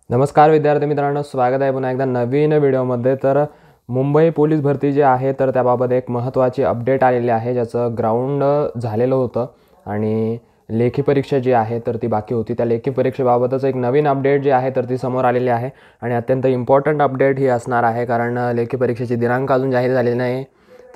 नमस्कार विद्यार्थी मित्रांनो, स्वागत आहे पुन्हा एकदा नवीन व्हिडिओमध्ये। तर मुंबई पोलीस भरती जी आहे तर त्याबाबत एक महत्त्वाची अपडेट आलेली आहे, ज्याचं ग्राउंड झालेलं होतं आणि लेखी परीक्षा जी आहे तर ती बाकी होती। त्या लेखी परीक्षेबाबतच एक नवीन अपडेट जी आहे तर ती समोर आलेली आहे आणि अत्यंत इम्पॉर्टंट अपडेट ही असणार आहे, कारण लेखी परीक्षेची दिनांक अजून जाहीर झालेली नाही।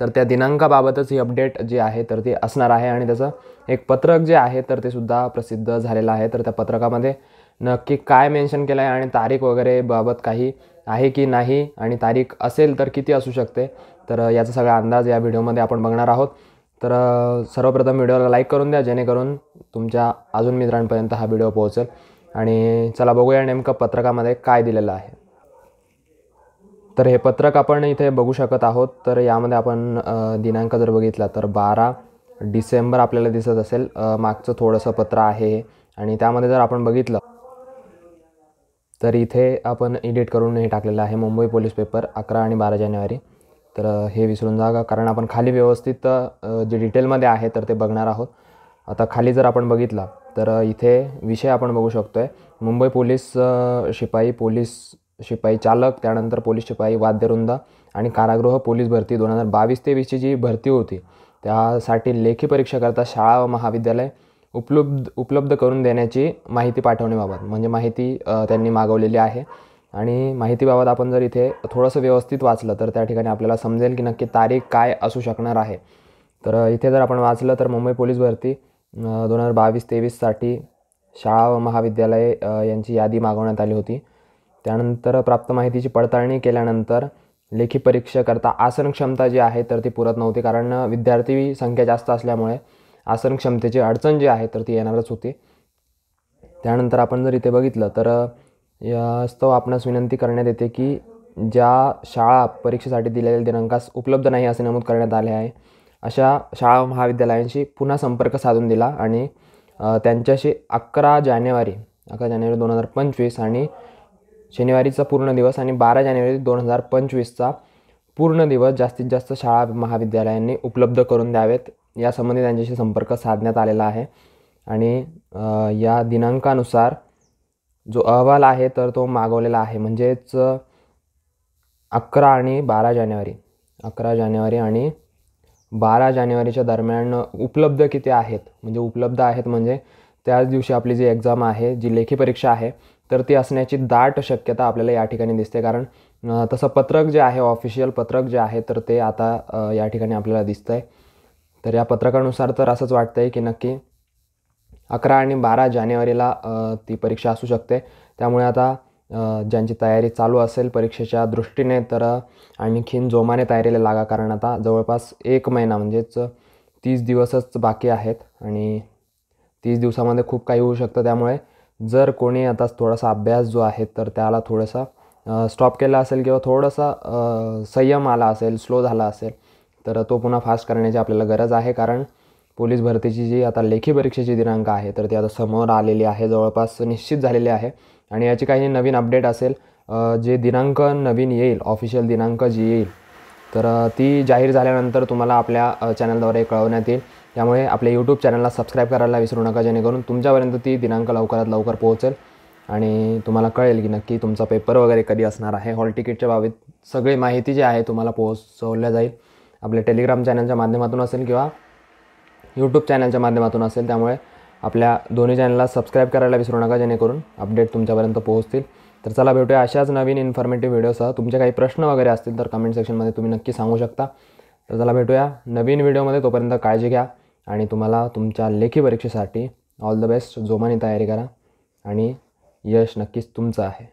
तर त्या दिनांकाबाबतच ही अपडेट जी आहे तर ती असणार आहे आणि त्याचं एक पत्रक जे आहे तर ते सुद्धा प्रसिद्ध झालेलं आहे। तर त्या पत्रकामध्ये नक्की काय मेन्शन केलं आहे आणि तारीख वगैरे बाबत काही आहे की नाही, आणि तारीख असेल तर किती असू शकते, तर याचा सगळा अंदाज या व्हिडिओमध्ये आपण बघणार आहोत। तर सर्वप्रथम व्हिडिओला लाईक करून द्या, जेणेकरून तुमच्या अजून मित्रांपर्यंत हा व्हिडिओ पोहोचेल। आणि चला बघूया नेमकं पत्रकामध्ये काय दिलेलं आहे। तर हे पत्रक आपण इथे बघू शकत आहोत। तर यामध्ये आपण दिनांक जर बघितला तर 12 डिसेंबर आपल्याला दिसत असेल। मागचं थोडंसं पत्र आहे हे, आणि त्यामध्ये जर आपण बघितलं तर इथे आपण एडिट करून हे टाकलेलं आहे, मुंबई पोलीस पेपर 11 आणि 12 जानेवारी। तर हे विसरून जा, कारण आपण खाली व्यवस्थित जे डिटेलमध्ये आहे तर ते बघणार आहोत। आता खाली जर आपण बघितला तर इथे विषय आपण बघू शकतो आहे, मुंबई पोलीस शिपाई, पोलीस शिपाई चालक, त्यानंतर पोलीस शिपाई वाद्यवृंद आणि कारागृह पोलीस भरती 2022-23ची जी भरती होती त्यासाठी लेखी परीक्षेकरता शाळा व महाविद्यालय उपलब्ध करून देण्याची माहिती पाठवण्याबाबत, म्हणजे माहिती त्यांनी मागवलेली आहे। आणि माहितीबाबत आपण जर इथे थोडंसं व्यवस्थित वाचलं तर त्या ठिकाणी आपल्याला समजेल की नक्की तारीख काय असू शकणार आहे। तर इथे जर आपण वाचलं तर मुंबई पोलीस भरती 2022-23साठी शाळा व महाविद्यालये यांची यादी मागवण्यात आली होती। त्यानंतर प्राप्त माहितीची पडताळणी केल्यानंतर लेखी परीक्षेकरता आसन क्षमता जी आहे तर ती पुरत नव्हती, कारण विद्यार्थी संख्या जास्त असल्यामुळे आसन क्षमतेची अडचण जी आहे तर ती येणारच होती। त्यानंतर आपण जर इथे बघितलं तर यास्तव आपणास विनंती करण्यात येते की ज्या शाळा परीक्षेसाठी दिलेल्या दिनांकास उपलब्ध नाही असे नमूद करण्यात आले आहे, अशा शाळा व महाविद्यालयांशी पुन्हा संपर्क साधून दिला आणि त्यांच्याशी 11 जानेवारी 2025 आणि शनिवारीचा पूर्ण दिवस आणि 12 जानेवारी 2025चा पूर्ण दिवस जास्तीत जास्त शाळा महाविद्यालयांनी उपलब्ध करून द्यावेत, यासंबंधी त्यांच्याशी संपर्क साधण्यात आलेला आहे। आणि या दिनांकानुसार जो अहवाल आहे तर तो मागवलेला आहे, म्हणजेच 11 आणि 12 जानेवारी 11 जानेवारी आणि 12 जानेवारीच्या दरम्यान उपलब्ध किती आहेत, म्हणजे उपलब्ध आहेत म्हणजे त्याच दिवशी आपली जी एक्झाम आहे, जी लेखी परीक्षा आहे तर ती असण्याची दाट शक्यता आपल्याला या ठिकाणी दिसते। कारण तसं पत्रक जे आहे, ऑफिशियल पत्रक जे आहे तर ते आता या ठिकाणी आपल्याला दिसतं आहे। तर या पत्रकानुसार तर असंच वाटतं आहे की नक्की 11 आणि 12 जानेवारीला ती परीक्षा असू शकते। त्यामुळे आता ज्यांची तयारी चालू असेल परीक्षेच्या दृष्टीने तर आणखीन जोमाने तयारीला लागा, कारण आता जवळपास 1 महिना म्हणजेच 30 दिवसच बाकी आहेत आणि 30 दिवसामध्ये खूप काही होऊ शकतं। त्यामुळे जर कोणी आता थोडासा अभ्यास जो आहे तर त्याला थोडासा स्टॉप केला असेल किंवा थोडासा संयम आला असेल, स्लो झाला असेल, तर तो पुन्हा फास्ट करण्याची आपल्याला गरज आहे। कारण पोलीस भरतीची जी आता लेखी परीक्षेची दिनांक आहे तर ती आता समोर आलेली आहे, जवळपास निश्चित झालेली आहे। आणि याची काही नवीन अपडेट असेल, जे दिनांक नवीन येईल, ऑफिशियल दिनांक जी येईल तर ती जाहीर झाल्यानंतर तुम्हाला आपल्या चॅनलद्वारे कळवण्यात येईल। त्यामुळे आपल्या यूट्यूब चॅनलला सबस्क्राईब करायला विसरू नका, जेणेकरून तुमच्यापर्यंत ती दिनांक लवकरात लवकर पोहोचेल आणि तुम्हाला कळेल की नक्की तुमचा पेपर वगैरे कधी असणार आहे। हॉल तिकीटच्या बाबतीत सगळी माहिती जी आहे तुम्हाला पोहोचवल्या जाईल, आपल्या टेलिग्राम चॅनलच्या माध्यमातून असेल किंवा यूट्यूब चॅनलच्या माध्यमातून असेल। त्यामुळे आपल्या दोन्ही चॅनलला सबस्क्राईब करायला विसरू नका, जेणेकरून अपडेट तुमच्यापर्यंत पोहोचतील। तर चला भेटूया अशाच नवीन इन्फॉर्मेटिव्ह व्हिडिओसह। तुमचे काही प्रश्न वगैरे असतील तर कमेंट सेक्शनमध्ये तुम्ही नक्की सांगू शकता। तर चला भेटूया नवीन व्हिडिओमध्ये, तोपर्यंत काळजी घ्या आणि तुम्हाला तुमच्या लेखी परीक्षेसाठी ऑल द बेस्ट। जोमाने तयारी करा आणि यश नक्कीच तुमचं आहे।